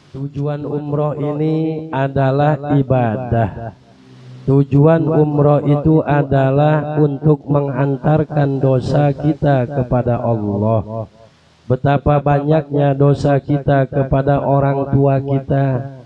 Tujuan umroh ini adalah ibadah. Tujuan umroh itu adalah untuk mengantarkan dosa kita kepada Allah. Betapa banyaknya dosa kita kepada orang tua kita,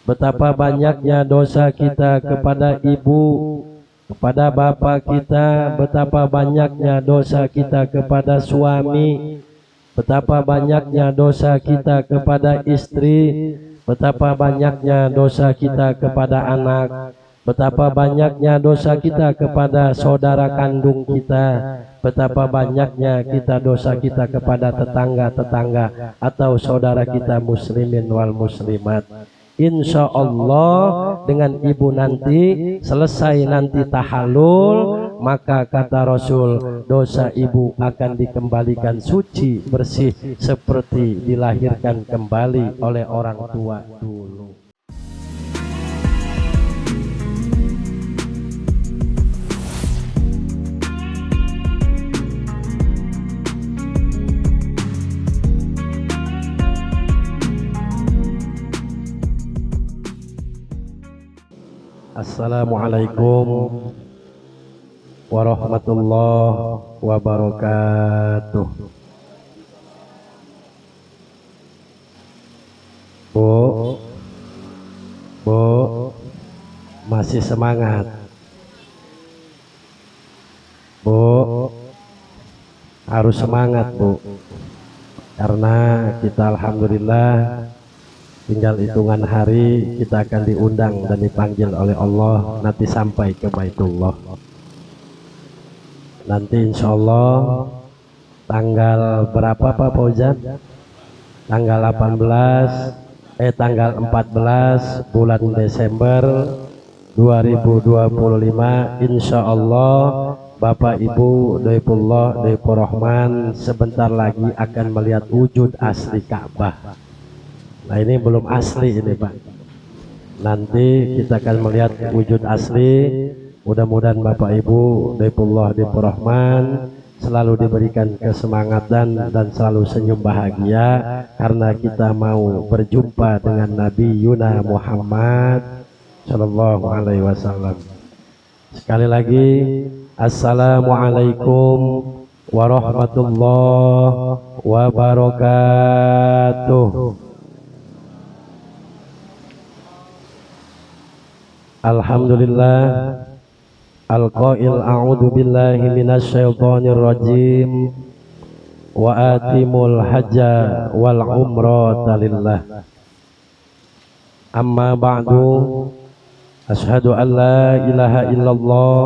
betapa banyaknya dosa kita kepada ibu, kepada bapak kita, betapa banyaknya dosa kita kepada suami, betapa banyaknya dosa kita kepada istri, betapa banyaknya dosa kita kepada anak, betapa banyaknya dosa kita kepada saudara kandung kita, betapa banyaknya dosa kita kepada tetangga-tetangga atau saudara kita muslimin wal muslimat. Insya Allah dengan ibu nanti selesai nanti tahallul, maka kata Rasul, dosa ibu akan dikembalikan suci bersih seperti dilahirkan kembali oleh orang tua dulu. Assalamualaikum warahmatullahi wabarakatuh. Bu, masih semangat? Bu, harus semangat Bu, karena kita alhamdulillah tinggal hitungan hari kita akan diundang dan dipanggil oleh Allah nanti sampai ke Baitullah. Nanti insya Allah tanggal berapa Pak Fauzan? Tanggal 14 bulan Desember 2025 insya Allah Bapak Ibu Doipullah Doipur Rahman sebentar lagi akan melihat wujud asli Ka'bah. Nah ini belum asli ini Pak. Nanti kita akan melihat wujud asli. Mudah-mudahan Bapak Ibu Doipullah Doipur Rahman selalu diberikan kesemangatan dan selalu senyum bahagia karena kita mau berjumpa dengan Nabi Yuna Muhammad Sallallahu Alaihi Wasallam. Sekali lagi Assalamualaikum warahmatullahi wabarakatuh. Alhamdulillah al-qail a'udzu billahi minasyaitonir rajim wa atimul hajja wal umrata lillah. Amma ba'du, asyhadu an la ilaha illallah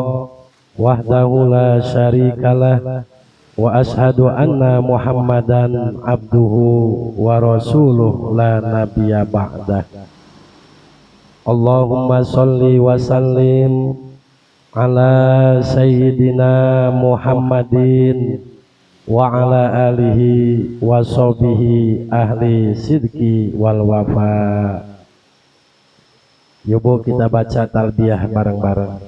wahdahu la syarikalah wa asyhadu anna muhammadan abduhu wa rasuluh la nabiyya ba'dah. Allahumma sholli wa sallim ala sayyidina Muhammadin wa ala alihi wa sahbihi ahli sidqi wal wafa. Yuk kita baca talbiyah bareng-bareng.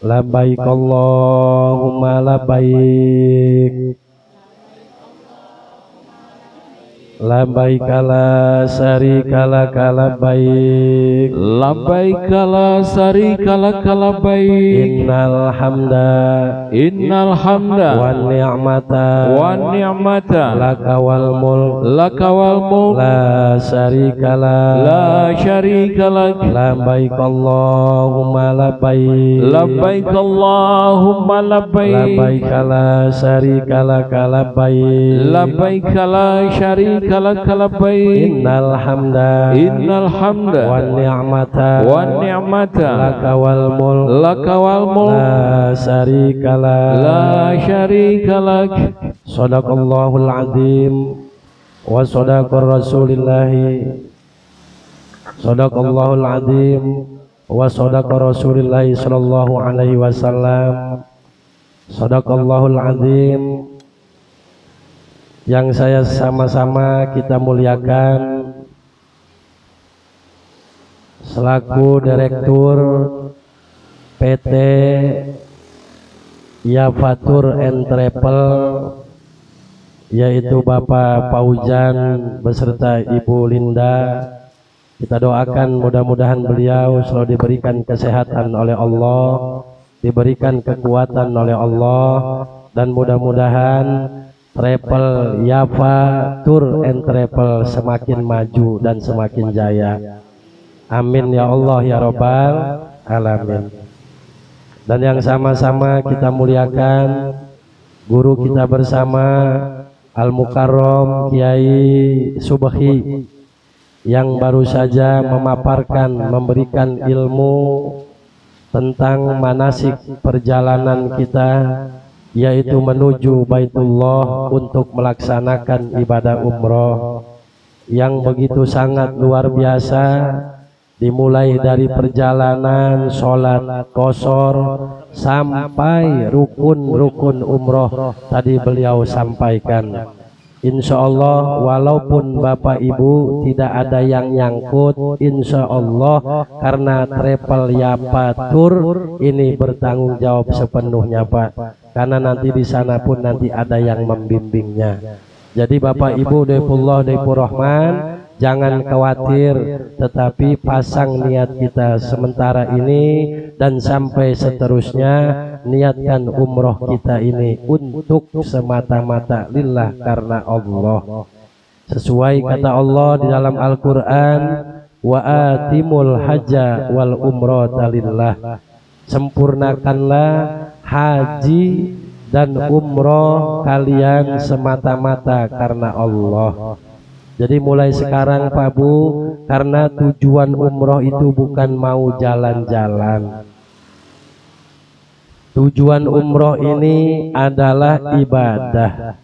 Labbaik Allahumma labbaik, labbaik la syarika laka labbaik, labbaik la syarika laka labbaik, innal hamda wan ni'mata laka wal mulk la syarika lak, labbaik Allahumma labbaik, labbaik Allahumma labbaik, labbaik la syarika laka labbaik, labbaik la syarika laka labbaik, innal hamda wan ni'mata laka wal mulk la syarika lak. Shadaqallahul azim wa shadaqar rasulillahi, shadaqallahul azim wa shadaqar rasulillahi sallallahu alaihi wasallam, shadaqallahul azim. Yang saya sama-sama kita muliakan selaku Direktur PT Yafatur and Travel, yaitu Bapak Fauzan beserta Ibu Linda Kita doakan mudah-mudahan beliau selalu diberikan kesehatan oleh Allah, diberikan kekuatan oleh Allah, dan mudah-mudahan travel Yafa Tour and Travel semakin maju dan semakin jaya. Amin ya Allah ya Rabbal Alamin. Dan yang sama-sama kita muliakan guru kita bersama Al-Mukarram Kiai Subhi yang baru saja memaparkan, memberikan ilmu tentang manasik perjalanan kita, yaitu menuju Baitullah untuk melaksanakan ibadah umroh yang begitu sangat luar biasa, dimulai dari perjalanan sholat qashar sampai rukun-rukun umroh tadi beliau sampaikan. Insya Allah walaupun Bapak Ibu tidak ada yang nyangkut, insya Allah karena travel Yafa Tour ini bertanggung jawab sepenuhnya Pak, karena nanti di sana pun nanti ada yang membimbingnya. Jadi Bapak Ibu Daifullah Daifur Rahman, jangan khawatir, tetapi pasang niat kita sementara ini dan sampai seterusnya, niatkan umroh kita ini untuk semata-mata lillah karena Allah. Sesuai kata Allah di dalam Al-Quran, wa atimul hajja wal umrata lillah. Sempurnakanlah haji dan umroh kalian semata-mata karena Allah. Jadi mulai sekarang Pak Bu, karena tujuan umroh itu bukan mau jalan-jalan. Tujuan umroh ini adalah ibadah.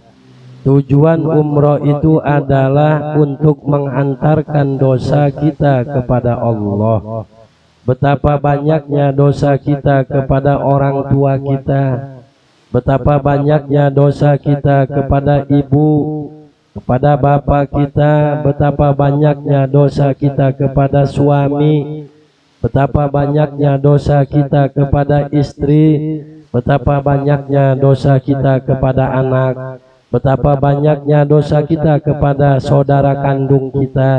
Tujuan umroh itu adalah untuk mengantarkan dosa kita kepada Allah. Betapa banyaknya dosa kita kepada orang tua kita, betapa banyaknya dosa kita kepada ibu, kepada bapak kita, betapa banyaknya dosa kita kepada suami, betapa banyaknya dosa kita kepada istri, betapa banyaknya dosa kita kepada anak, betapa banyaknya dosa kita kepada saudara kandung kita,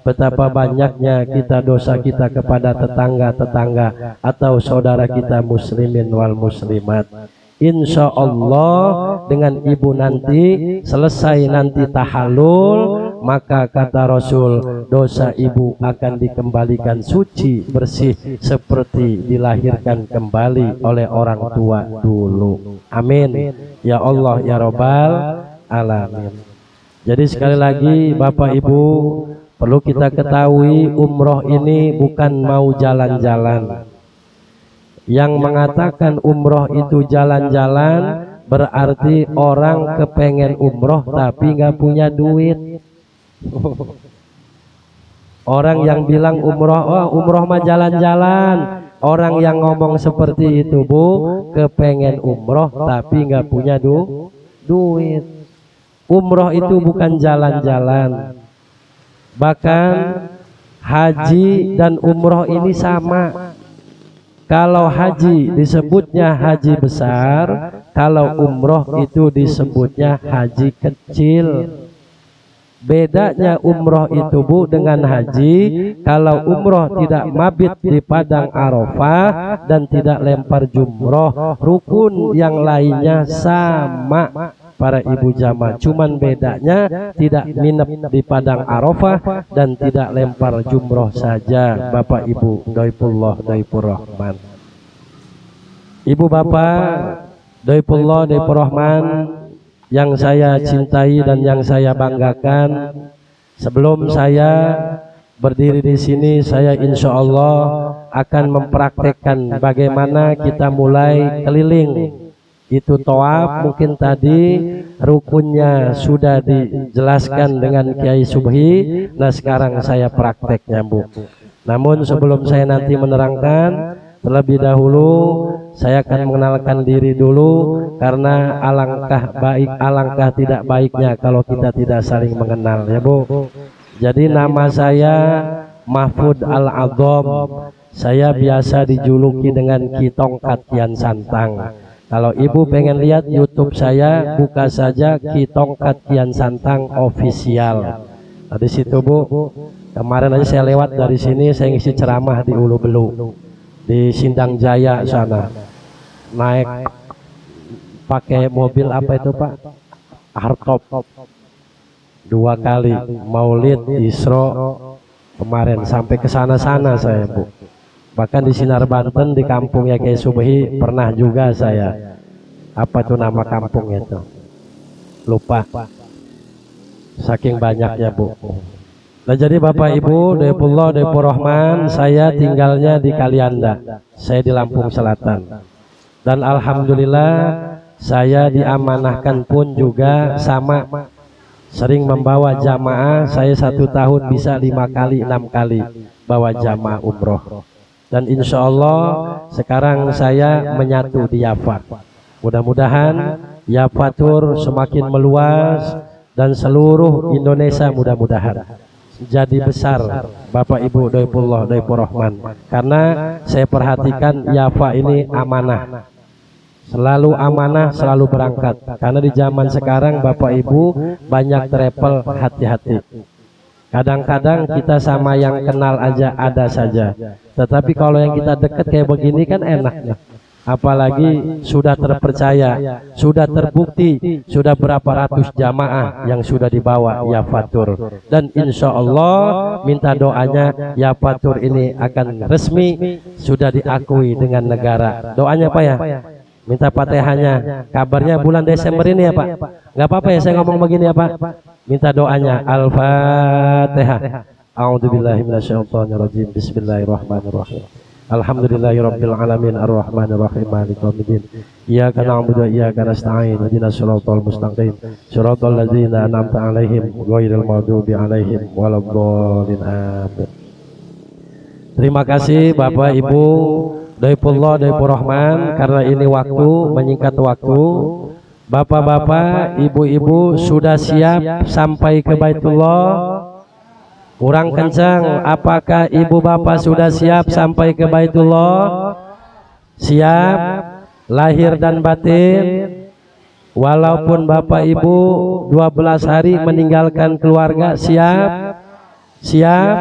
betapa banyaknya kita dosa kita kepada tetangga-tetangga atau saudara kita muslimin wal muslimat. Insya Allah dengan ibu nanti selesai nanti tahallul, maka kata Rasul, dosa ibu akan dikembalikan suci bersih seperti dilahirkan kembali oleh orang tua dulu. Amin ya Allah ya Rabbal Alamin. Jadi sekali lagi Bapak Ibu, perlu kita ketahui umroh ini bukan mau jalan-jalan. Yang mengatakan umroh itu jalan-jalan berarti orang kepengen umroh tapi nggak punya duit. Orang yang bilang umroh, oh umroh mah jalan-jalan. Orang yang ngomong seperti itu Bu, kepengen umroh tapi nggak punya duit. Umroh itu bukan jalan-jalan. Bahkan haji dan umroh ini sama. Kalau haji disebutnya haji besar, kalau umroh itu disebutnya haji kecil. Bedanya umroh itu Bu dengan haji, kalau umroh tidak mabit di padang Arafah dan tidak lempar jumroh, rukun yang lainnya sama para ibu jamaah, cuman bedanya tidak nginep di padang Arafah dan tidak lempar jumroh saja Bapak Ibu Daifullah Daifur Rahman. Ibu Bapak Daifullah Daifur Rahman yang saya cintai dan yang saya banggakan, sebelum saya berdiri di sini, saya insya Allah akan mempraktekkan bagaimana kita mulai keliling. Itu tawaf, mungkin tadi rukunnya sudah dijelaskan dengan Kiai Subhi. Nah sekarang saya prakteknya Bu. Namun sebelum saya nanti menerangkan, terlebih dahulu saya akan mengenalkan diri dulu, karena alangkah tidak baiknya kalau kita tidak saling mengenal ya Bu. Jadi nama saya Mahfud Al-Adham. Saya biasa dijuluki dengan Ki Tongkat Kian Santang. Kalau ibu pengen lihat YouTube saya, buka saja Ki Tongkat Kian Santang official. Nah, di situ Bu, Kemarin aja saya lewat dari sini, saya ngisi ceramah di Ulu Belu, di Sindang Jaya sana. Naik pakai mobil apa itu Pak? Hardtop. 2 kali Maulid Isra kemarin sampai ke sana-sana saya Bu. Bahkan di Sinar Banten di kampungnya Kiai Subhi pernah juga saya. Apa itu nama kampungnya itu? Lupa. Saking banyaknya Bu. Nah jadi Bapak Ibu, Daifullah Daifur Rahman, saya tinggalnya di Kalianda. Saya di Lampung Selatan. Dan alhamdulillah saya diamanahkan pun juga sama sering membawa jamaah. Saya 1 tahun bisa 5 kali 6 kali bawa jamaah umroh. Dan insya Allah sekarang saya menyatu di Yafa. Mudah-mudahan Yafa Tour semakin meluas dan seluruh Indonesia mudah-mudahan jadi besar Bapak Ibu Daifullah Daifur Rahman. Karena saya perhatikan Yafa ini amanah. Selalu amanah, selalu berangkat. Karena di zaman sekarang Bapak Ibu banyak travel, hati-hati. Kadang-kadang kita sama yang kenal aja ada saja. Tetapi kalau yang kita dekat kayak begini kan enak. Apalagi sudah terpercaya, sudah terbukti, sudah berapa ratus jamaah yang sudah dibawa Yafa Tour. Dan insya Allah minta doanya Yafa Tour ini akan resmi, sudah diakui dengan negara. Doanya Pak ya? Minta Fatihahnya. Kabarnya bulan Desember ini ya Pak. Nggak apa-apa ya saya ngomong begini ya Pak. Minta doanya. Al-Fatihah. A'udzubillahi minasyaitonirrajim. Bismillahirrahmanirrahim. Alhamdulillahirabbil alamin arrahmanirrahim maliki yaumiddin. Iyyaka na'budu wa iyyaka nasta'in. Ihdinas siratal mustaqim. Siratal ladzina an'amta 'alaihim ghairil maghdubi 'alaihim waladdallin. Amin. Terima kasih Bapak Ibu Daifullah Daifur Rahman, karena ini waktu menyingkat waktu. Bapak-bapak, ibu-ibu sudah siap sampai ke Baitullah? Kurang kencang. Apakah ibu bapak sudah siap sampai ke Baitullah? Siap lahir dan batin. Walaupun bapak ibu 12 hari meninggalkan keluarga, siap? Siap?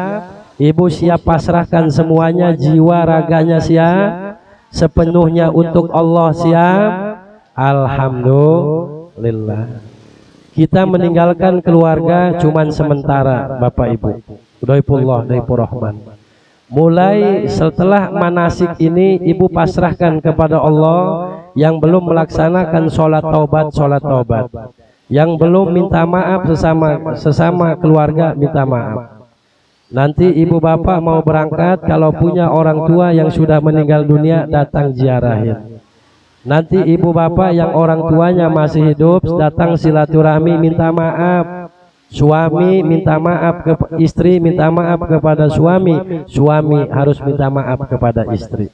Ibu siap pasrahkan semuanya, jiwa raganya siap, sepenuhnya untuk Allah siap. Alhamdulillah. Kita meninggalkan keluarga cuman sementara Bapak Ibu Daifullah Daifur Rahman. Mulai setelah manasik ini ibu pasrahkan kepada Allah. Yang belum melaksanakan sholat taubat, yang belum minta maaf sesama keluarga minta maaf. Nanti ibu bapak mau berangkat, kalau punya orang tua yang sudah meninggal dunia datang ziarahin. Nanti ibu bapak yang orang tuanya masih hidup datang silaturahmi minta maaf. Suami minta maaf ke istri, minta maaf kepada suami. Suami harus minta maaf kepada istri.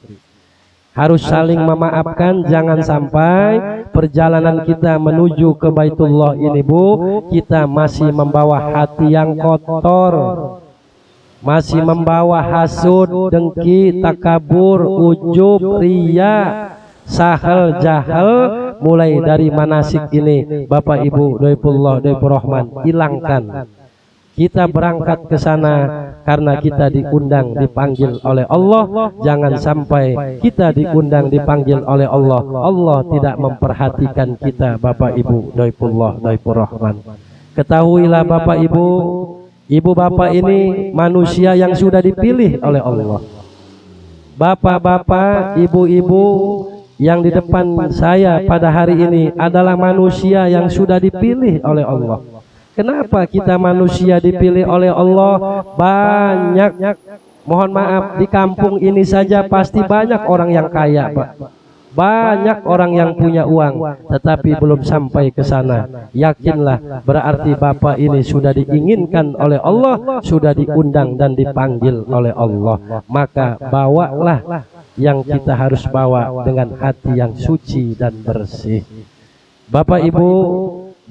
Harus saling memaafkan. Jangan sampai perjalanan kita menuju ke Baitullah ini Bu, kita masih membawa hati yang kotor, masih membawa hasud, dengki, takabur, ujub, riya, sahal, jahal. Mulai dari manasik ini Bapak Ibu Daifullah Daifur Rahman, hilangkan. Kita berangkat ke sana karena kita diundang, dipanggil oleh Allah. Jangan sampai kita diundang, dipanggil oleh Allah, Allah tidak memperhatikan kita Bapak Ibu Daifullah Daifur Rahman. Ketahuilah Bapak Ibu, ibu bapak ini manusia yang sudah dipilih oleh Allah. Bapak-bapak, ibu-ibu yang di depan saya pada hari ini adalah manusia yang sudah dipilih oleh Allah. Kenapa kita manusia dipilih oleh Allah? Banyak, mohon maaf, di kampung ini saja pasti banyak orang yang kaya Pak. Banyak orang yang punya uang tetapi belum sampai ke sana. Yakinlah berarti bapak ini sudah diinginkan oleh Allah, sudah diundang dan dipanggil oleh Allah. Maka bawalah yang kita harus bawa dengan hati yang suci dan bersih. Bapak Ibu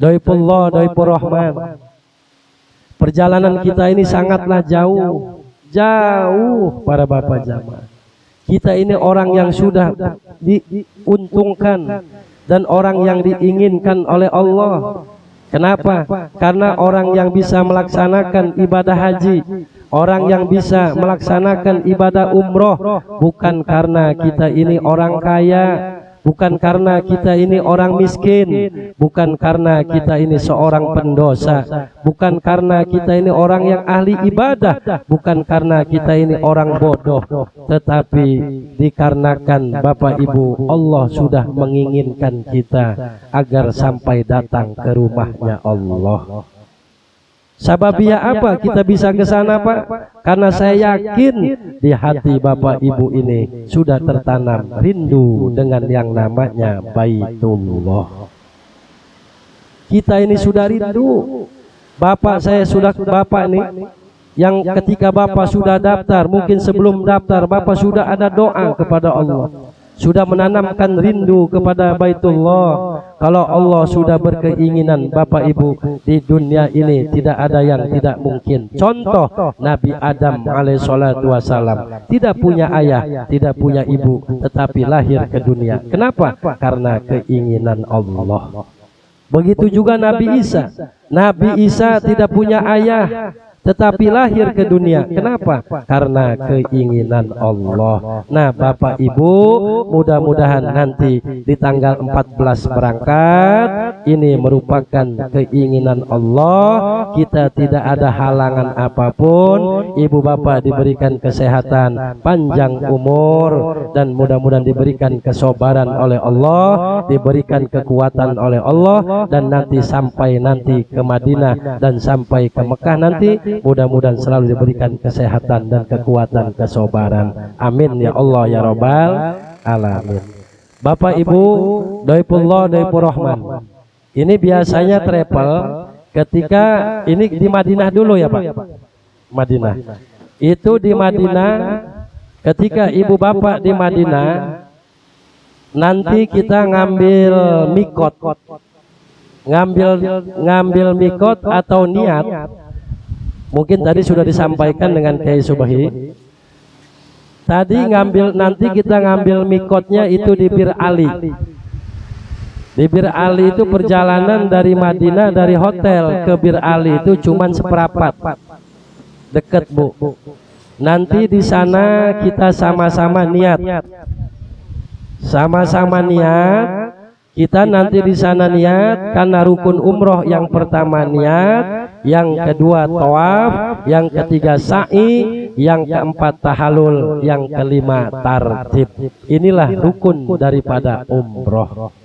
Daifullah Daifur Rahman, perjalanan kita ini sangatlah jauh para bapak jamaah. Kita ini orang yang sudah diuntungkan dan orang yang diinginkan oleh Allah. Kenapa? Karena orang yang bisa melaksanakan ibadah haji, Orang yang bisa melaksanakan ibadah umroh bukan karena kita ini orang kaya, bukan karena kita ini orang miskin, bukan karena kita ini seorang pendosa, bukan karena kita ini orang yang ahli ibadah, bukan karena kita ini orang bodoh, tetapi dikarenakan Bapak Ibu, Allah sudah menginginkan kita agar sampai datang ke rumahnya Allah. Sababnya apa kita bisa ke sana, Pak? Karena saya yakin di hati Bapak Ibu ini sudah tertanam rindu dengan yang namanya Baitullah. Kita ini sudah rindu. Bapak saya sudah, Bapak nih, yang ketika Bapak sudah daftar, mungkin sebelum daftar Bapak sudah ada doa kepada Allah, sudah menanamkan rindu kepada Baitullah. Kalau Allah sudah berkeinginan, Bapak Ibu, di dunia ini tidak ada yang tidak mungkin. Contoh Nabi Adam alaihissalatu wassalam, tidak punya ayah, tidak punya ibu, tetapi lahir ke dunia. Kenapa? Karena keinginan Allah. Begitu juga Nabi Isa. Nabi Isa tidak punya ayah, tetapi lahir ke dunia. Kenapa? Karena keinginan Allah. Nah, Bapak Ibu, mudah-mudahan nanti di tanggal 14 berangkat, ini merupakan keinginan Allah. Kita tidak ada halangan apapun. Ibu bapak diberikan kesehatan, panjang umur, dan mudah-mudahan diberikan kesabaran oleh Allah, diberikan kekuatan oleh Allah, dan nanti sampai nanti ke Madinah dan sampai ke Mekah nanti, mudah-mudahan selalu diberikan kesehatan dan kekuatan kesabaran. Amin ya Allah ya Rabbal alamin. Bapak Ibu, Doipullah Doipur Rahman, ini biasanya travel ketika ini di Madinah dulu ya Pak. Madinah. Itu di Madinah, ketika ibu bapak di Madinah, nanti kita ngambil mikot. Ngambil mikot atau niat. Mungkin tadi sudah disampaikan dengan Kiai Subahi. Tadi nanti kita ngambil mikotnya itu di Bir Ali. Di Bir Ali itu perjalanan dari Madinah, dari hotel ke Bir Ali itu cuman seperempat. Deket Bu. Nanti di sana kita sama-sama niat. Sama-sama niat. Kita nanti di sana niat karena rukun umroh yang pertama niat, yang kedua tawaf, yang ketiga sa'i, yang keempat tahalul, yang kelima tartib. Inilah rukun daripada umroh.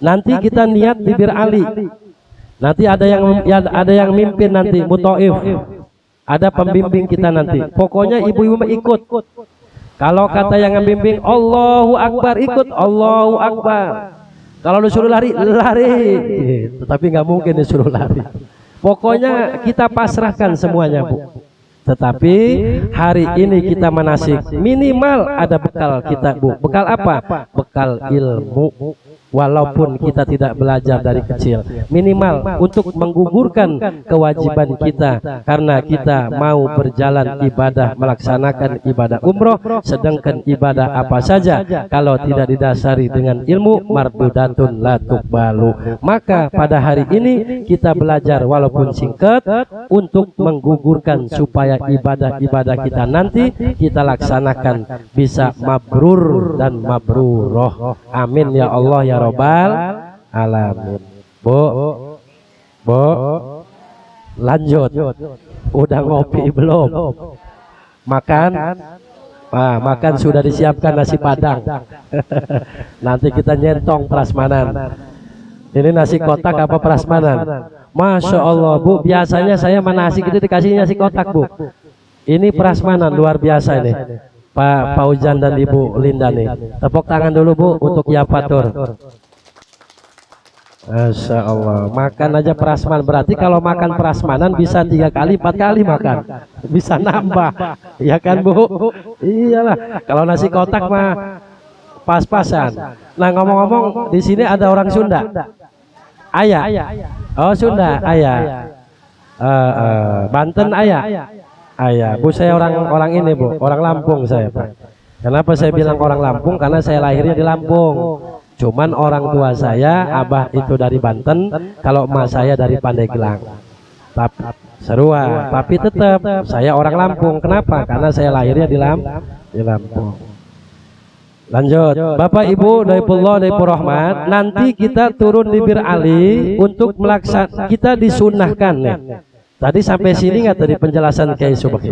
Nanti kita niat di Bir Ali. Nanti ada yang mimpin nanti muthaif. Ada pembimbing kita nanti. Pokoknya ibu-ibu ikut. Kalau kata yang membimbing Allahu Akbar, ikut Allahu Akbar. Kalau disuruh lari, lari. Tetapi nggak mungkin disuruh lari. Pokoknya kita pasrahkan semuanya Bu. Tetapi hari ini kita manasik, minimal ada bekal kita Bu. Bekal apa? Bekal ilmu. Walaupun kita tidak belajar dari kecil, minimal untuk menggugurkan kewajiban kita, karena kita mau berjalan ibadah, melaksanakan ibadah umroh. Sedangkan ibadah apa saja kalau tidak didasari dengan ilmu, mardudatun la tuqbalu. Maka pada hari ini kita belajar walaupun singkat untuk menggugurkan supaya ibadah-ibadah kita nanti kita laksanakan bisa mabrur dan mabruroh. Amin ya Allah ya Rabbal alamin. Bu, lanjut. Udah ngopi belum? Makan? Makan sudah disiapkan nasi padang. Nanti kita nyentong prasmanan. Ini nasi kotak apa prasmanan? Masya Allah Bu, biasanya saya manasik itu dikasih nasi kotak Bu. Ini prasmanan luar biasa ini. Pak Fauzan dan Ibu Linda nih. Tepuk tangan dulu Bu untuk Yapatur. Masya Allah, makan aja prasmanan. Berarti kalau makan prasmanan bisa 3 kali 4 kali makan, bisa nambah, ya kan Bu? Iyalah. Kalau nasi kotak mah pas-pasan. Nah ngomong-ngomong, di sini ada orang Sunda. Ayah. Oh Sunda, ayah. Banten ayah. Ayah, Bu saya orang ini Bu, orang Lampung saya Pak. Kenapa saya bilang orang Lampung? Karena saya lahirnya di Lampung. Cuman orang tua saya, abah itu dari Banten, kalau emak saya dari Pandeglang. Sarua, tapi tetap saya orang Lampung. Kenapa? Karena saya lahirnya di Lampung. Lanjut, Bapak Ibu Daifullah Daifur Rahmat, nanti kita turun di Bir Ali untuk melaksanakan, kita disunahkan nih. Tadi sampai sini nggak tadi penjelasan Kiai Subaki?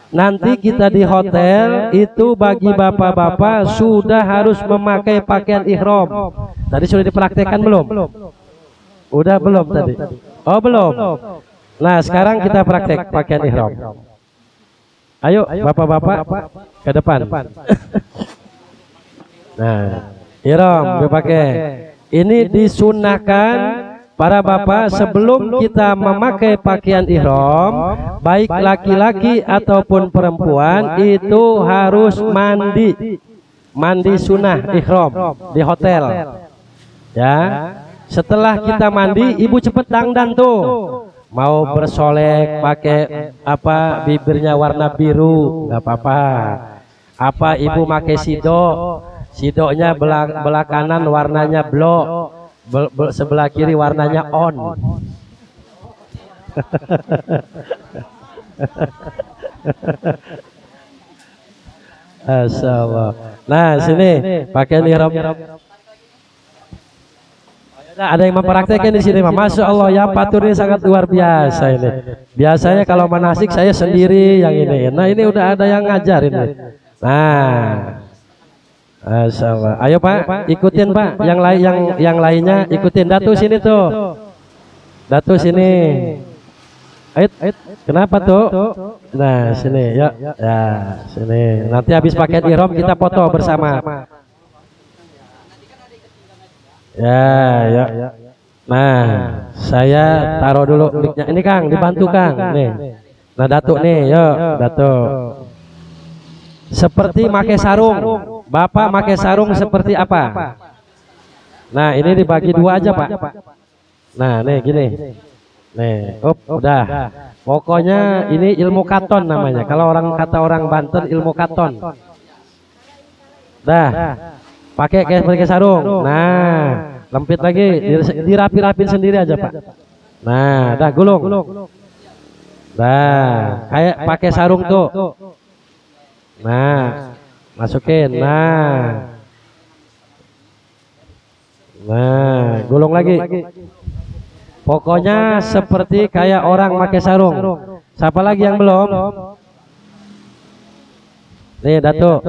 Nanti kita di hotel itu bagi bapak-bapak sudah harus memakai pakaian ihram. Tadi sudah dipraktekkan belum? Udah belum tadi? Oh belum. Nah sekarang kita praktek pakaian ihram. Ayo bapak-bapak ke depan. Nah, ihram dipakai. Ini disunahkan para bapak sebelum kita memakai pakaian ihram, baik laki-laki ataupun perempuan itu harus mandi. Mandi sunnah ihram di hotel. Ya. Setelah kita mandi, ibu cepet dandan tuh. Mau bersolek pakai apa bibirnya warna biru, nggak apa-apa. Apa ibu pakai sidoknya belah kanan warnanya blok, sebelah kiri warnanya on. Asyaallah. Nah sini pakai ihram. Ada yang mempraktekkan di sini, Masya Allah ya, paturnya sangat luar biasa ini. Biasanya kalau manasik saya sendiri yang ini. Nah ini udah ada yang ngajarin. Nah, Masya Allah. Ayo Pak, ikutin Pak. Yang lainnya ikutin. Datu sini tuh. Datu sini. Ait, kenapa tuh? Nah sini, ya, ya sini. Nanti habis pakai ihram kita foto bersama. Ya. Nah, saya taruh dulu mic-nya. Ini Kang, dibantu Kang. Nih. Nah, Datuk nih, yuk, Datuk. Seperti pakai sarung. Bapak pakai sarung seperti apa? Nah, ini dibagi dua aja, Pak. Nah, nih gini. Nih, udah. Pokoknya ini ilmu katon namanya. Kalau orang Banten ilmu katon. Dah. Pakai sarung. Nah, lempit lagi, dirapi-rapin sendiri aja, Pak. Nah, dah gulung. Dah, kayak pakai sarung tuh. Nah, masukin. Nah, gulung lagi. Pokoknya seperti kayak orang pakai sarung. Siapa lagi yang belum? Nih, Datuk.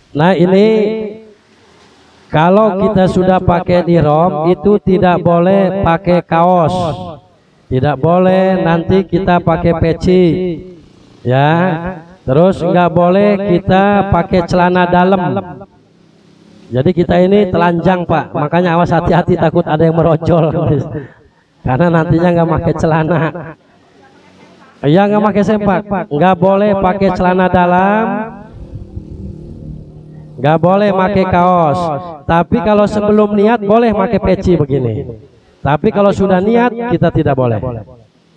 Nah ini kalau kita sudah pakai ihram itu tidak boleh pakai kaos, tidak boleh nanti kita pakai peci, ya. Terus nggak boleh kita pakai celana dalam. Jadi kita ini telanjang Pak, makanya awas hati-hati takut ada yang merojol, karena nantinya nggak pakai celana. Iya nggak pakai sempak, nggak boleh pakai celana dalam, nggak boleh pakai kaos. Tapi kalau sebelum niat boleh pakai peci begini. Tapi kalau sudah niat kita tidak boleh.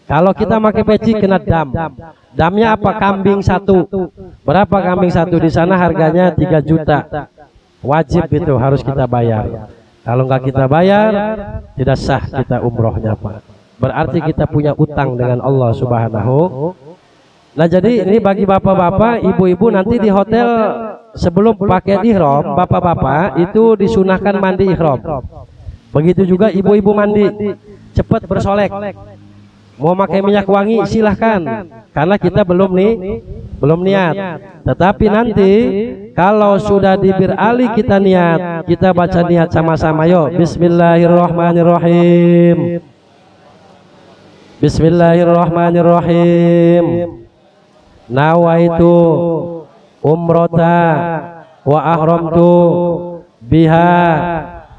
Kalau kita pakai peci kena dam. Damnya apa? Kambing satu. Berapa kambing satu? Di sana harganya 3 juta. Wajib itu harus kita bayar. Kalau nggak kita bayar tidak sah kita umrohnya Pak. Berarti kita punya utang dengan Allah Subhanahu. Nah jadi ini bagi bapak-bapak, ibu-ibu nanti di hotel sebelum pakai ihram, bapak-bapak itu disunahkan mandi ihram. Begitu juga ibu-ibu mandi, cepat bersolek. Mau pakai minyak wangi silahkan, karena kita belum niat. Tetapi nanti kalau sudah di Bir Ali kita niat, kita baca niat sama-sama yuk. Bismillahirrahmanirrahim. Bismillahirrahmanirrahim. Nawaitu umrata wa ahramtu biha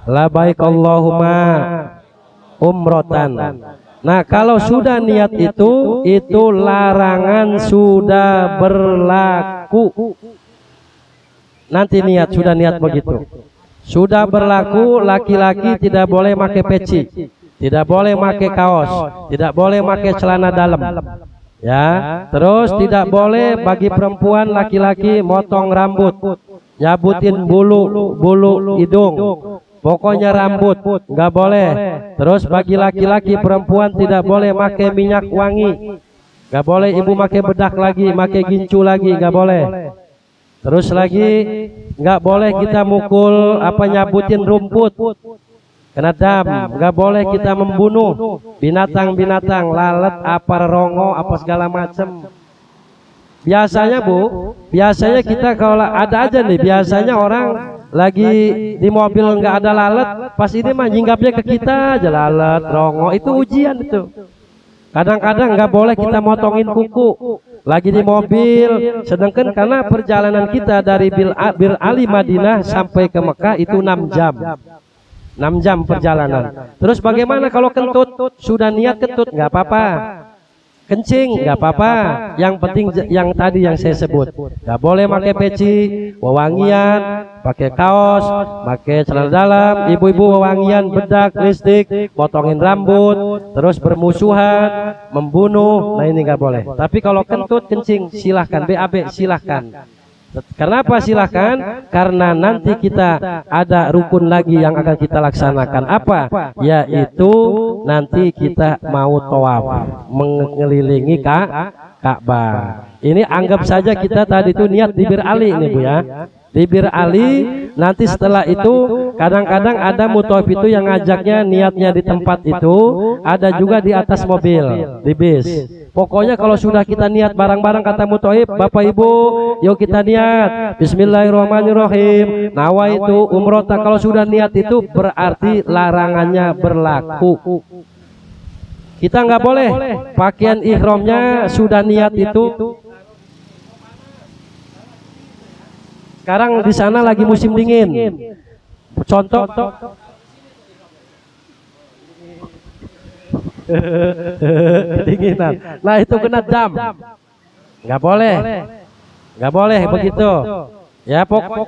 labaik Allahumma umratan. Nah kalau sudah niat itu larangan sudah berlaku. Nanti niat sudah niat begitu. Sudah berlaku, laki-laki tidak boleh pakai peci, tidak boleh pakai kaos, tidak boleh pakai celana dalam. Ya, terus tidak boleh bagi perempuan laki-laki motong rambut, nyabutin bulu hidung. Pokoknya rambut nggak boleh. Terus bagi laki-laki perempuan tidak boleh pakai minyak wangi, nggak boleh ibu pakai bedak lagi, pakai gincu lagi nggak boleh. Terus lagi nggak boleh kita mukul nyabutin rumput, kena dam. Nggak boleh kita membunuh binatang-binatang, lalat, rongo, segala macam. Biasanya biasanya kita kalau ada aja nih, biasanya orang lagi di mobil nggak ada lalat, pas ini mah nyinggapnya ke kita aja, lalat, rongo, itu ujian itu. Kadang-kadang nggak boleh kita motongin kuku lagi di mobil, sedangkan karena perjalanan kita dari Bir Ali Madinah sampai ke Mekah itu 6 jam. 6 jam perjalanan. Terus bagaimana kalau kentut? Sudah niat kentut nggak apa-apa. Kencing nggak apa-apa, yang penting yang tadi yang saya sebut, nggak boleh pakai peci, wewangian, pakai kaos, pakai celana dalam, ibu-ibu wewangian, bedak, listrik, potongin rambut, terus bermusuhan, membunuh, nah ini nggak boleh. Tapi kalau kentut, kencing, silahkan, BAB silahkan. Kenapa silahkan? Karena nanti kita ada rukun lagi yang akan kita laksanakan. Apa? Yaitu nanti kita mau tawaf mengelilingi Ka'bah. Ini anggap saja kita tadi itu niat di Bir Ali ini Bu ya. Di Bir Ali nanti setelah itu kadang-kadang ada mutawaf itu yang ngajaknya niatnya di tempat itu, ada juga di atas mobil, di bis. Pokoknya kalau sudah kita niat bareng-bareng kata mutawif, Bapak Ibu, yuk kita niat. Bismillahirrahmanirrahim. Nawaitu umrota. Kalau sudah niat itu berarti larangannya berlaku. Kita nggak boleh pakaian ihramnya sudah niat itu. Sekarang di sana lagi musim dingin. Contoh kedinginan. Nah itu kena dam. Nggak boleh. Nggak boleh begitu. Ya pokok.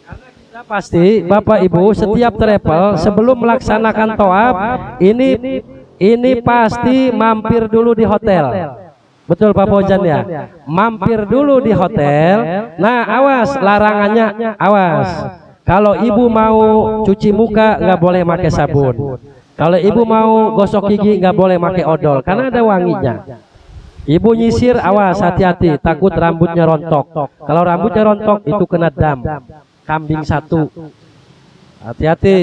Karena kita pasti Bapak Ibu setiap travel sebelum melaksanakan tawaf ini pasti mampir dulu di hotel. Betul Pak Pojan ya, mampir dulu di hotel. Nah awas larangannya, awas. Kalau ibu mau cuci muka nggak boleh pakai sabun. Kalau ibu mau gosok gigi nggak boleh pakai odol, karena ada wanginya. Ibu nyisir awas, hati-hati, takut rambutnya rontok. Kalau rambutnya rontok itu kena dam, kambing satu. Hati-hati.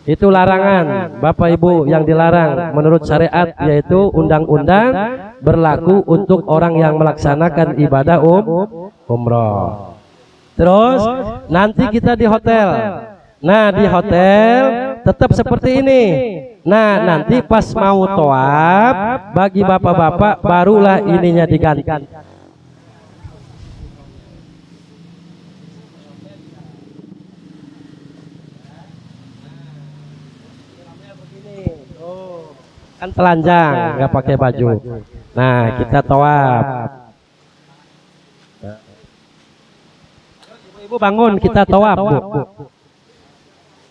Itu larangan Bapak Ibu yang dilarang menurut syariat, yaitu undang-undang berlaku untuk orang yang melaksanakan ibadah umroh. Terus nanti kita di hotel. Nah, di hotel tetap seperti ini. Nah, nanti pas mau tawaf bagi bapak-bapak barulah ininya diganti. Kan telanjang, nggak pakai baju. Nah, kita tawaf. Ibu bangun, kita tawaf, Bu.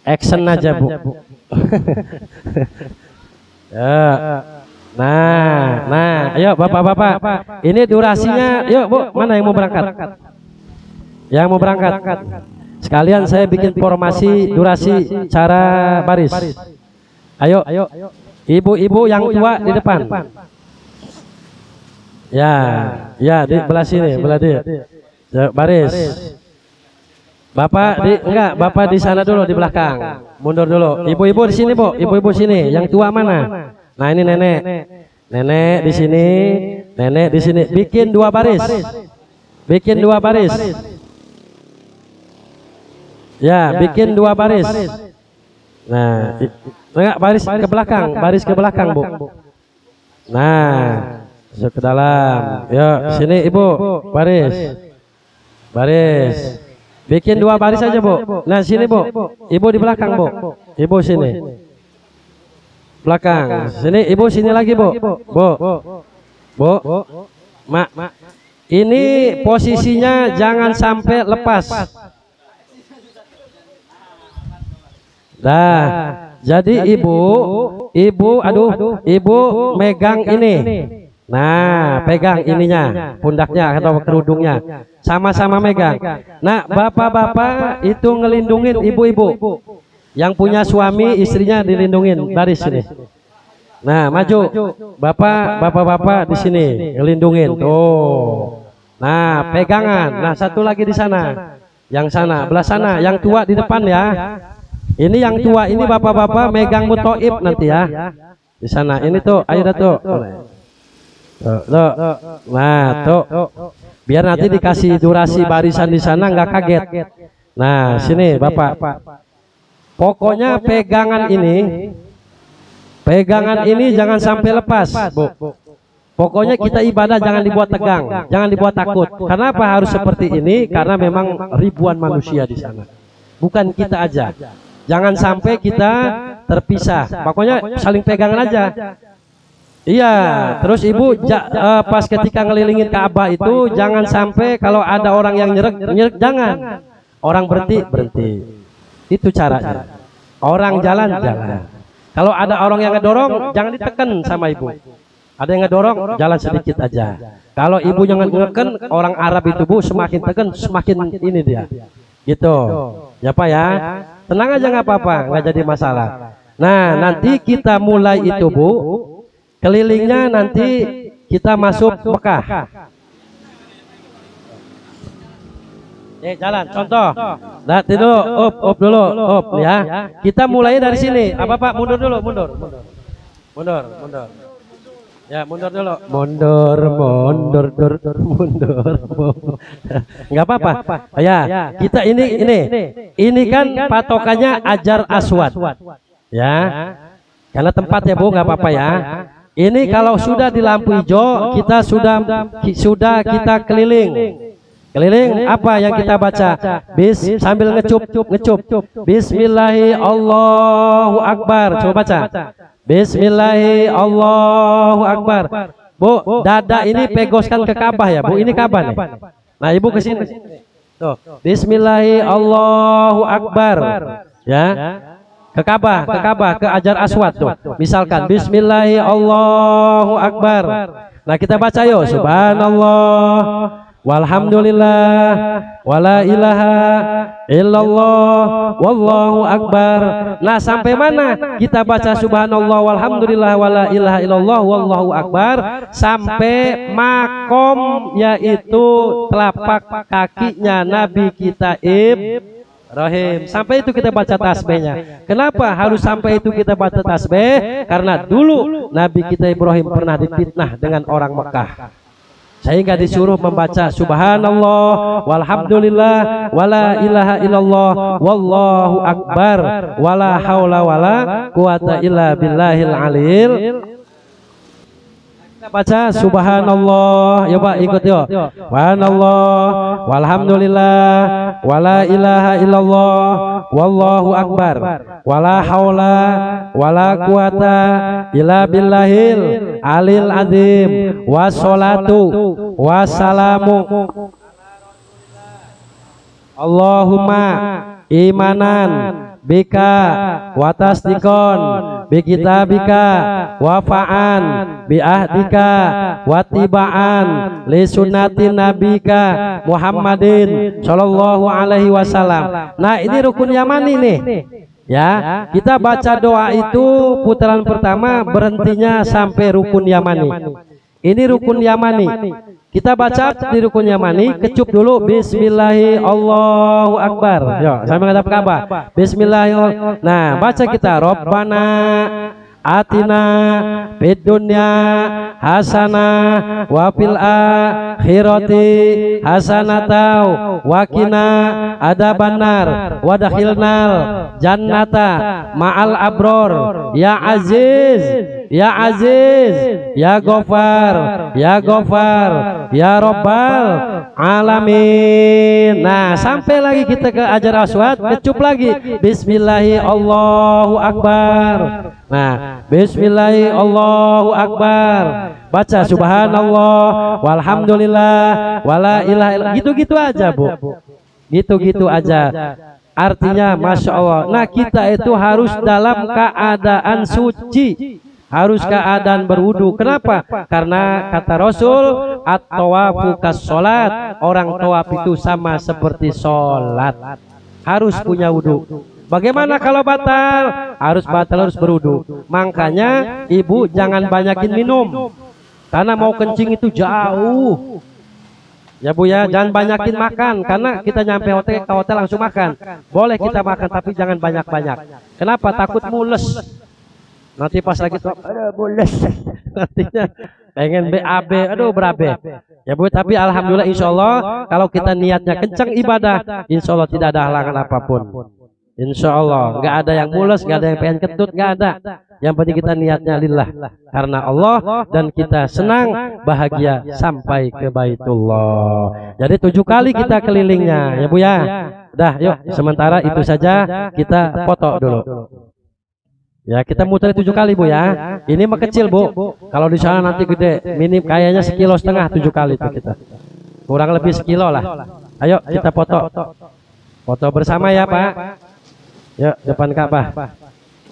Action aja, Bu. Ya. Nah, ayo bapak-bapak. Ini durasinya, yuk Bu, mana yang mau berangkat? Yang mau berangkat. Sekalian saya bikin formasi durasi cara baris. Ayo, ibu-ibu yang tua di depan. Ya, di belah sini, belah dia. Baris. Bapak di sana dulu di belakang. Mundur dulu. Ibu-ibu di sini, Bu. Ibu-ibu sini. Yang tua mana? Nah, ini nenek. Nenek di sini, nenek di sini. Bikin dua baris. Bikin dua baris. Ya, bikin dua baris. Nah, enggak baris ke belakang, Bu. Nah, masuk ke dalam. Yuk, sini Ibu, baris. Baris. Bikin dua baris aja, Bu. Nah, sini, Bu. Ibu di belakang, Bu. Ibu sini. Belakang. Sini, Ibu sini lagi, Bu. Bu. Mak. Ini posisinya jangan sampai lepas. Dah. Jadi ibu megang ini. Nah, pegang ininya, pundaknya atau kerudungnya. Sama-sama megang. Nah, bapak-bapak itu ngelindungin ibu-ibu. Yang punya suami, istrinya dilindungin. Baris sini. Nah, maju. Bapak-bapak di sini ngelindungin. Tuh. Nah, pegangan. Nah, satu lagi di sana. Yang sana, belah sana. Yang tua di depan ya. Ini yang tua, ini bapak-bapak megang mutoib nanti ya. Di sana. Ini tuh, ayo dah tuh. Tuh. Nah, tuh. Biar nanti dikasih durasi barisan di sana nggak kaget. Nah, sini Bapak. Pokoknya pegangan ini jangan sampai lepas, Bu. Pokoknya kita ibadah jangan dibuat tegang, jangan dibuat takut. Kenapa harus seperti ini? Karena memang ribuan manusia di sana. Bukan kita aja. Jangan sampai kita terpisah. Pokoknya saling pegangan aja. Iya, terus ibu pas ketika ngelilingin Ka'bah itu jangan sampai kalau ada orang yang nyerek jangan. Orang berhenti. Itu caranya. Orang jalan. Kalau ada orang yang ngedorong jangan ditekan sama ibu. Ada yang ngedorong jalan sedikit aja. Kalau ibu jangan ngeken, orang Arab itu, Bu, semakin tekan semakin ini dia. Gitu. Ya Pak ya. Tenang aja nggak apa-apa, nggak jadi masalah. Nah, nanti kita mulai itu, Bu. Kelilingnya nanti kita masuk Mekah. Jalan, contoh. Nah, dulu, up dulu, ya. Kita mulai dari sini. Apa Pak? Mundur dulu, mundur. Ya, mundur dulu. Mundur. Enggak apa-apa. Ya, kita ini kan patokannya Hajar Aswad. Ya. Karena tempatnya, Bu, nggak apa-apa ya. Ini kalau sudah di lampu hijau, kita sudah kita keliling. Keliling apa yang kita baca? Sambil ngecup. Bismillahirrahmanirrahim, Allahu Akbar. Coba baca. Bismillahirrahmanirrahim, Allahu Akbar. Bu, dada ini pegoskan ke Ka'bah ya, Bu. Ini Ka'bah nih. Nah, Ibu ke sini. Tuh. Bismillahirrahmanirrahim, Allahu Akbar. Ya. Ke Ka'bah, ke Hajar Aswad tuh. Misalkan Bismillahirrahmanirrahim, Allahu Akbar. Nah, kita baca yuk. Subhanallah, walhamdulillah, wala ilaha illallah, wallahu akbar. Nah, sampai mana kita baca subhanallah, walhamdulillah, wala ilaha illallah, wallahu akbar, sampai makom, yaitu telapak kakinya Nabi kita Ibrahim. Sampai itu kita baca tasbihnya. Kenapa harus sampai itu kita baca tasbih? Karena dulu Nabi kita Ibrahim pernah difitnah dengan orang Mekah. sehingga disuruh membaca subhanallah walhamdulillah wala ilaha illallah wallahu akbar wala haula wala quwata illa billahil aliyil. Kita baca subhanallah, ya Pak, ikut yuk. Subhanallah walhamdulillah wala ilaha illallah wallahu akbar wala haula wala quwata illa billahil alil azim wassalatu wassalamu Allahumma imanan bika wa tasdiqon bi kitabika wa fa'an bi ahdika wa tiba'an li sunnati nabika Muhammadin sallallahu alaihi wasallam. Nah, ini rukun yamani nih. Ya, kita baca doa itu putaran pertama berhentinya sampai rukun yamani. Ini rukun yamani. Kita baca di rukun yamani, kecup dulu bismillahirrahmanirrahim Allahu akbar. Yo, sampai menghadap Ka'bah. Bismillahirrahmanirrahim. Nah, baca kita Rabbana atina fid dunya hasanah wa fil akhirati hasanatan wa qina adzabannar wa dakhilnal jannata ma'al abror ya aziz ya aziz ya ghafar ya ghafar ya rabbal alamin. Nah, sampai lagi kita ke Hajar Aswad, kecup lagi bismillahirrahmanirrahim Allahu akbar. Nah, bismillahirrahmanirrahim Allahu akbar. Baca subhanallah walhamdulillah wala ilaha illallah. Gitu-gitu aja, Bu. Gitu-gitu aja. Artinya Masya Allah. Nah, kita itu harus dalam keadaan suci, harus keadaan berwudu. Kenapa? Karena kata Rasul, at-tawafu kas-sholat, orang tawaf itu sama seperti sholat, harus punya wudu. Bagaimana kalau batal? Harus batal, harus berwudu. Makanya ibu jangan banyakin minum, karena mau kencing itu jauh. Ya Bu ya, jangan banyakin makan, karena kita nyampe hotel, ke hotel langsung makan. Boleh kita makan, tapi jangan banyak-banyak. Kenapa? Takut mules. Nanti pas lagi tuh, aduh mules. Nantinya pengen BAB, aduh berabe. Ya Bu, tapi alhamdulillah insya Allah kalau kita niatnya kencang ibadah, insya Allah tidak ada halangan apapun. Insya Allah nggak ada yang mules, nggak ada yang pengen ketut, nggak ada. Yang penting kita niatnya lillah, karena Allah, dan kita senang bahagia sampai ke Baitullah. Jadi 7 kali kita kelilingnya, ya Bu ya. Dah, yuk sementara itu saja, kita foto dulu. Ya, kita muter 7 kali Bu ya. Ini mah kecil Bu. Kalau di sana nanti gede, minim kayaknya 1,5 kilo 7 kali itu kita. Kurang lebih 1 kilo lah. Ayo kita foto. Foto bersama ya Pak. Yuk depan Ka'bah.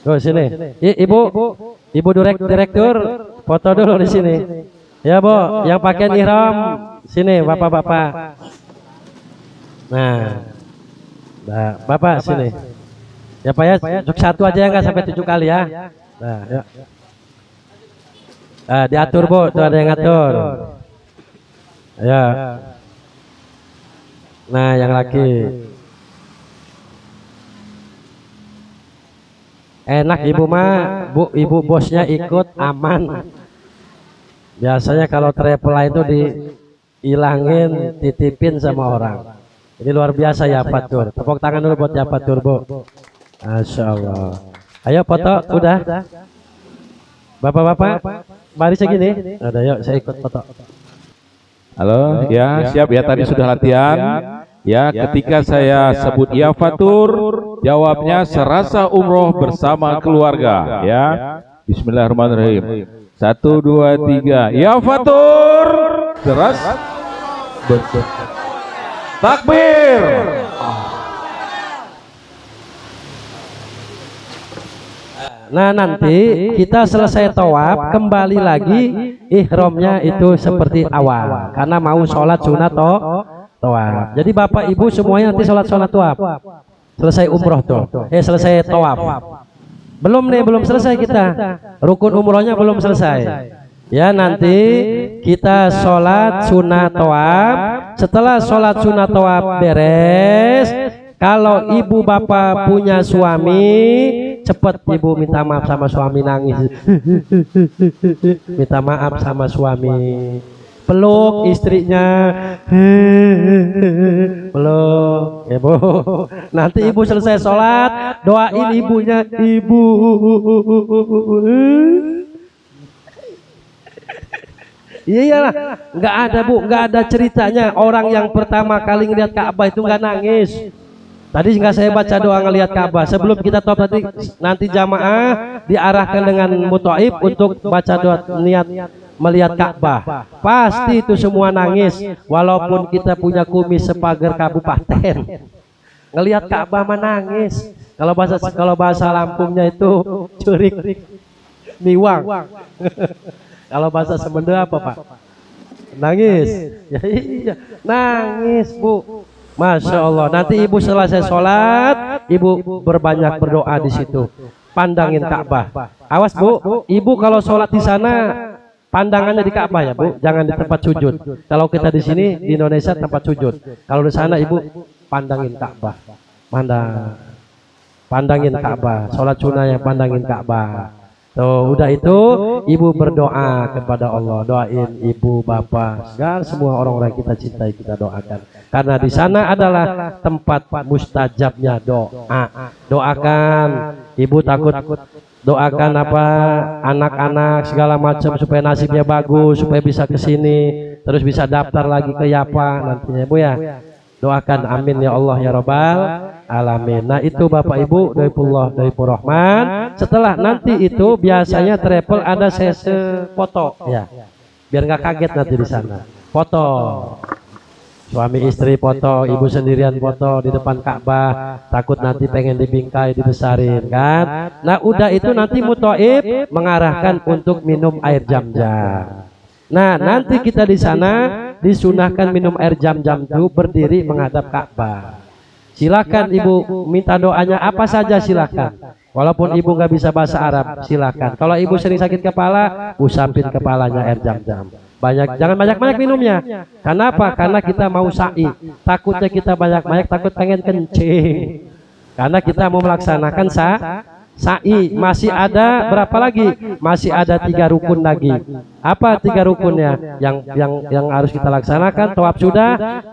Tuh sini. Ibu direktur foto dulu di sini. Ya Bu, yang pakai ihram sini Bapak-bapak. Nah, Bapak sini. Ya Pak ya, cukup 1 aja ya, nggak sampai 7 kali ya. Nah, yuk. Diatur Bu, tuh ada yang ngatur. Ya. Nah, yang laki. Enak ibu mah, Bu, ibu bosnya ikut aman. Biasanya kalau travel itu dihilangin, titipin sama orang. Ini luar biasa ya Fatur. Tepuk tangan dulu buat ya Fatur Bu. Masya Allah. Ayo foto, udah. Bapak-bapak, mari segini. Ada, yuk saya ikut foto. Halo, ya siap ya, tadi sudah latihan. Ya, ketika saya sebut ya Fatur, jawabnya serasa umroh bersama keluarga. Ya, Bismillahirrahmanirrahim. 1, 2, 3. Ya Fatur, seras. Takbir. Nah, nanti kita selesai tawaf, kembali lagi ihramnya itu seperti awal, karena mau sholat sunat tawaf. Jadi Bapak Ibu semuanya nanti sholat tawaf. Selesai umroh tuh. Selesai tawaf. Belum selesai kita. Rukun umrohnya belum selesai. Ya, nanti kita sholat sunat tawaf. Setelah sholat sunat tawaf beres, kalau ibu bapak punya suami, cepet ibu minta maaf sama suami, nangis. Minta maaf sama suami. peluk istrinya, peluk, ibu. Nanti ibu selesai sholat, doain ibunya, ibu. Iyalah, nggak ada bu, nggak ada ceritanya orang yang pertama kali ngelihat Ka'bah itu nggak nangis. Tadi nggak saya baca doa ngelihat Ka'bah. Sebelum kita top nanti jamaah diarahkan dengan muthaib untuk baca doa niat melihat Ka'bah. Pasti itu semua nangis, walaupun kita punya kumis sepagar kabupaten. Ngelihat Ka'bah menangis. Kalau bahasa Lampungnya itu curik niwang. Kalau bahasa Sunda apa Pak? Nangis. Ya iya, nangis Bu. Masya Allah. Nanti ibu selesai sholat, ibu berbanyak berdoa di situ. Pandangin Ka'bah. Awas Bu, ibu kalau sholat di sana pandangannya di Ka'bah ya Bu, jangan di tempat sujud. Kalau kita di sini di Indonesia tempat sujud. Kalau di sana ibu pandangin Ka'bah. Pandangin Ka'bah. Sholat sunnah yang pandangin Ka'bah. Tuh, udah itu ibu berdoa kepada Allah, doain ibu, bapak, segala semua orang-orang kita cintai kita doakan. Karena di sana adalah tempat mustajabnya doa. Doakan, ibu takut doakan apa anak-anak segala macam supaya nasibnya bagus, supaya bisa ke sini, terus bisa daftar lagi ke Yapa nantinya Bu ya. Doakan amin ya Allah ya Rabbal alamin. Nah itu Bapak Ibu Dhaifur Rahman. Setelah nanti itu biasanya travel ada sesi foto ya, biar nggak kaget nanti di sana. Foto suami istri foto, ibu sendirian foto di depan Ka'bah, takut nanti pengen dibingkai dibesarin kan. Nah udah itu nanti muthaib mengarahkan untuk minum air Zam-Zam. Nah nanti kita di sana disunahkan minum air Zam-Zam itu berdiri menghadap Ka'bah. Silakan ibu minta doanya apa saja silakan. Walaupun ibu nggak bisa bahasa Arab silakan. Kalau ibu sering sakit kepala, usapin kepalanya air Zam-Zam. Jangan banyak-banyak minumnya. Kenapa? Karena kita mau sa'i. Takutnya kita banyak-banyak, takut pengen kencing. Karena kita mau melaksanakan sa'i. Masih ada berapa lagi? Masih ada 3 rukun lagi. Apa 3 rukunnya yang harus kita laksanakan? Tawaf sudah,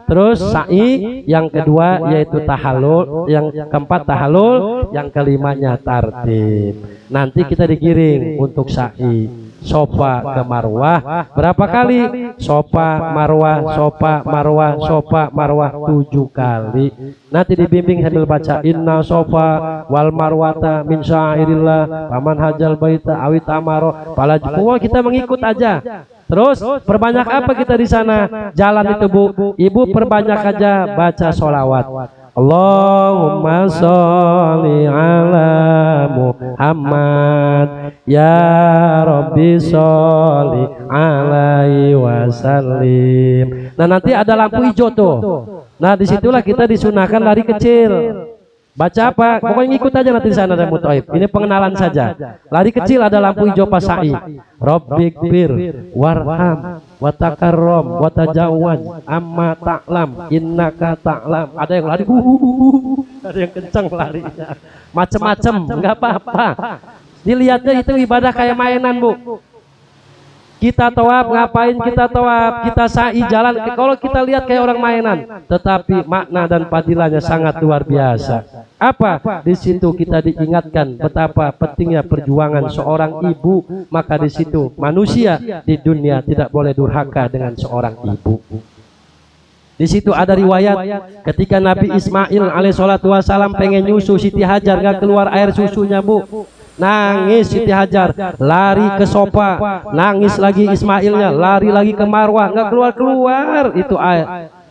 terus sa'i, yang kedua yaitu tahallul, yang keempat tahallul, yang kelimanya tartib. Nanti kita digiring untuk sa'i. Sofa ke Marwah berapa kali? Sofa Marwah, Sofa Marwah, Sofa Marwah 7 kali. Nanti dibimbing sambil baca inna sofa wal marwata min syairillah paman hajal baita awit amaro pala kita mengikut aja. Terus perbanyak apa kita di sana? Jalan itu Bu, ibu perbanyak aja baca sholawat. Allahumma sholli ala Muhammad ya Rabbi sholli alaihi wasallim. Nah nanti ada lampu hijau tuh. Nah disitulah kita disunahkan lari kecil. Baca apa? Pokoknya ngikut aja nanti di sana ada muthaib. Ini pengenalan saja. Lari kecil ada lampu hijau pas sa'i. Rabbikfir warham watakarrom watajawwan amma ta'lam innaka ta'lam. Ada yang lari ada yang kencang larinya. Macem-macem, enggak apa-apa. Dilihatnya itu ibadah kayak mainan Bu. Kita tawaf, ngapain kita tawaf? Kita sa'i jalan. Kalau kita lihat kayak orang mainan, tetapi makna dan fadilahnya sangat luar biasa. Apa? Di situ kita diingatkan betapa pentingnya perjuangan seorang ibu. Maka di situ manusia di dunia tidak boleh durhaka dengan seorang ibu. Di situ ada riwayat ketika Nabi Ismail alaihissalatu wassalam pengen nyusu Siti Hajar, nggak keluar air susunya Bu. Nangis Siti Hajar, lari ke Sofa, nangis lagi Ismailnya, lari lagi ke Marwah, nggak keluar itu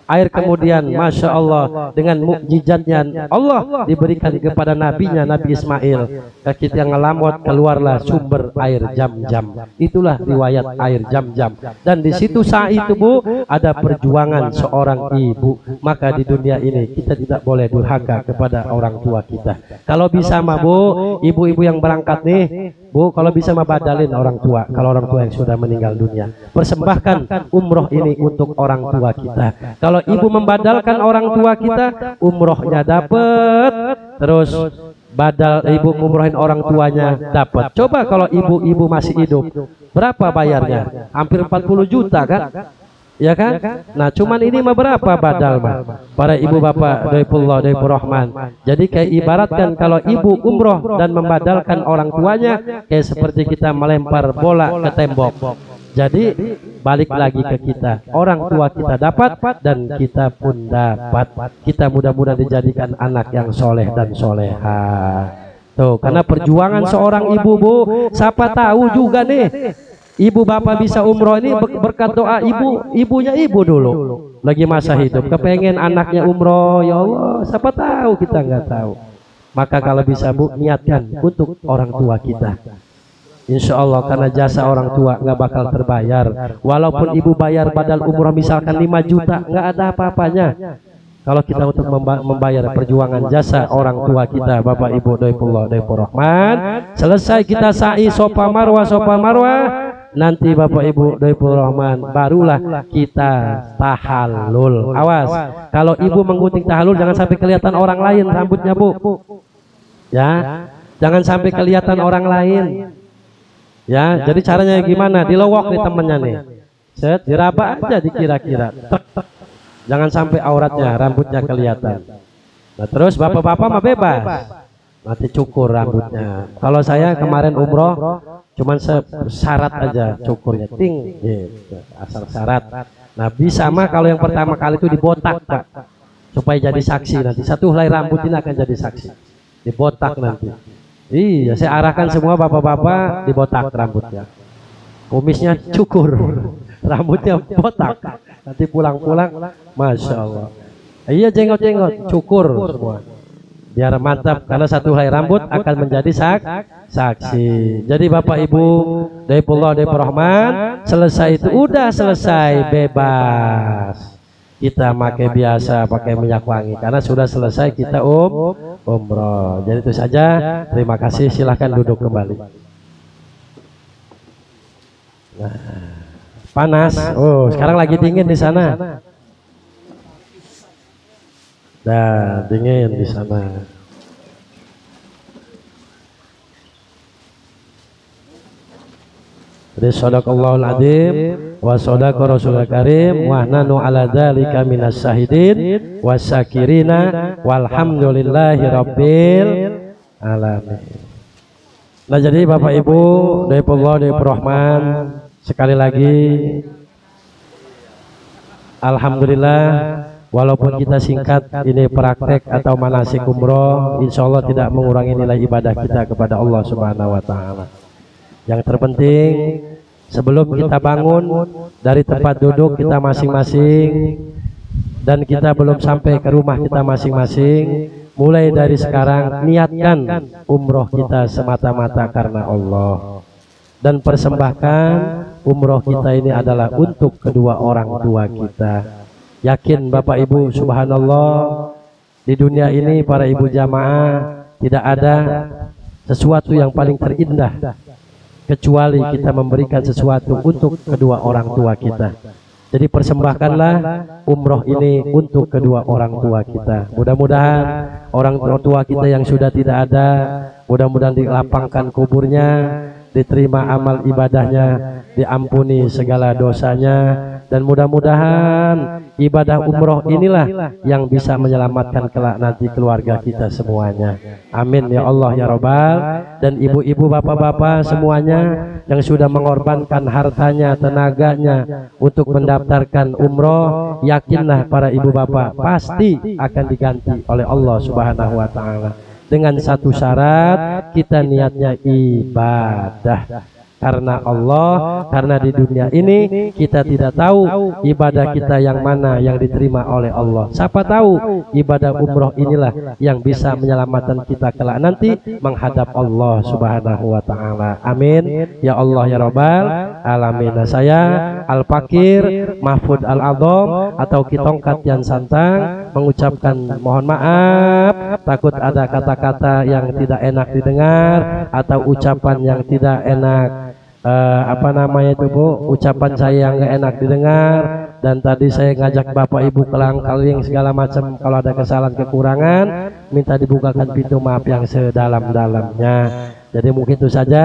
air kemudian Masya Allah dengan mukjizatnya Allah diberikan kepada nabinya Nabi Ismail. Ketika yang ngelamot keluarlah sumber air Zam-Zam. Itulah riwayat air Zam-Zam. Dan di situ saat itu Bu ada perjuangan seorang ibu. Maka di dunia ini kita tidak boleh durhaka kepada orang tua kita. Kalau bisa mah Bu, ibu-ibu yang berangkat nih Bu, kalau bisa mah badalin orang tua. Kalau orang tua yang sudah meninggal dunia, persembahkan umroh ini untuk orang tua kita. Kalau ibu membadalkan orang tua kita, umrohnya dapat, terus badal ibu ngumrohin orang tuanya dapat. Coba kalau ibu-ibu masih hidup, berapa bayarnya? Hampir 40 juta kan? ya kan? Nah, cuman ini mah berapa badal mah? Para ibu bapak, Daifullah, Daifur Rahman. Jadi kayak ibaratkan kalau ibu umroh dan membadalkan orang tuanya, kayak seperti kita melempar bola ke tembok. Jadi balik lagi ke kita, orang tua kita dapat dan kita pun dapat. Kita mudah-mudahan dijadikan anak yang soleh dan soleha. Tuh, karena perjuangan seorang ibu, Bu, siapa tahu juga nih ibu bapak bisa umroh ini berkat doa ibunya ibu dulu lagi masa hidup, kepengen anaknya umroh. Ya Allah, siapa tahu, kita nggak tahu. Maka kalau bisa, Bu, niatkan untuk orang tua kita. Insya Allah, karena jasa orang tua nggak bakal terbayar. Walaupun ibu bayar badal umroh misalkan 5 juta, nggak ada apa-apanya kalau kita untuk membayar perjuangan jasa orang tua kita, Bapak Ibu Daifullah, Daifur Rahman. Selesai kita sa'i sofa marwah, nanti Bapak Ibu Daifur Rahman barulah kita tahallul. Awas, kalau ibu menggunting tahallul jangan sampai kelihatan orang lain rambutnya, Bu. Ya, jangan sampai kelihatan orang lain. Ya, jadi caranya gimana? Dilowok nih temennya nih. Set, diraba aja dikira-kira. Jangan sampai auratnya, rambutnya kelihatan. Nah, terus bapak-bapak mah bebas, nanti cukur rambutnya. Kalau saya kemarin umroh cuman syarat aja cukurnya, ting, gitu, asal syarat. Nah, bisa mah kalau yang pertama kali itu dibotak, Pak, supaya jadi saksi nanti. Satu helai rambut ini akan jadi saksi, dibotak nanti. Iya, saya arahkan semua bapak-bapak dibotak rambutnya, kumisnya cukur, rambutnya botak. Nanti pulang-pulang, Masya Allah, iya, jenggot-jenggot, cukur semua, biar mantap. Karena satu helai rambut akan menjadi saksi. Jadi Bapak Ibu Daifullah, Daifur Rahman, selesai itu udah selesai, bebas. Kita pakai biasa, pakai minyak wangi, karena sudah selesai kita umroh. Jadi itu saja. Terima kasih. Silahkan duduk kembali. Nah, panas. Oh, sekarang lagi dingin di sana. Nah, dingin di sana. Jadi sadaqallahul adzim wa sadaqa rasulul karim wa nanu ala dzalika minas syahidin wasyakirina walhamdulillahi rabbil alamin. Nah, jadi Bapak Ibu Daifullah, Daifur Rahman, sekali lagi alhamdulillah, walaupun kita singkat ini praktek atau manasik umroh, insya Allah tidak mengurangi nilai ibadah kita kepada Allah Subhanahu wa Ta'ala. Yang terpenting sebelum kita bangun dari tempat duduk kita masing-masing dan kita belum sampai ke rumah kita masing-masing, mulai dari sekarang niatkan umroh kita semata-mata karena Allah, dan persembahkan umroh kita ini adalah untuk kedua orang tua kita. Yakin Bapak Ibu, subhanallah, di dunia ini para ibu jamaah tidak ada sesuatu yang paling terindah kecuali kita memberikan sesuatu untuk kedua orang tua kita. Jadi persembahkanlah umroh ini untuk kedua orang tua kita. Mudah-mudahan orang tua kita yang sudah tidak ada, mudah-mudahan dilapangkan kuburnya, diterima amal ibadahnya, diampuni segala dosanya, dan mudah-mudahan ibadah umroh inilah yang bisa menyelamatkan kelak nanti keluarga kita semuanya. Amin ya Allah ya Rabbal. Dan ibu-ibu, bapak-bapak semuanya yang sudah mengorbankan hartanya, tenaganya untuk mendaftarkan umroh, yakinlah para ibu bapak pasti akan diganti oleh Allah Subhanahu wa Ta'ala. Dengan satu syarat, kita niatnya ibadah karena Allah, karena di dunia ini kita tidak tahu ibadah kita yang mana yang diterima oleh Allah. Siapa tahu ibadah umroh inilah yang bisa menyelamatkan kita kelak nanti menghadap Allah Subhanahu wa Ta'ala. Amin ya Allah ya Rabbal alamin. Nah, saya Al-Fakir Mahfud Al-Adham atau Kitongkat yang Santang mengucapkan mohon maaf takut ada kata-kata yang tidak enak didengar atau ucapan yang tidak enak, ucapan saya yang gak enak didengar. Dan tadi saya ngajak Bapak Ibu kelang-kaling segala macam, kalau ada kesalahan kekurangan minta dibukakan pintu maaf yang sedalam-dalamnya. Jadi mungkin itu saja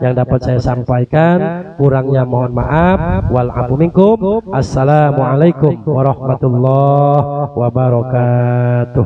yang dapat saya sampaikan, kurangnya mohon maaf. Wal afu minkum. Assalamualaikum warahmatullahi wabarakatuh.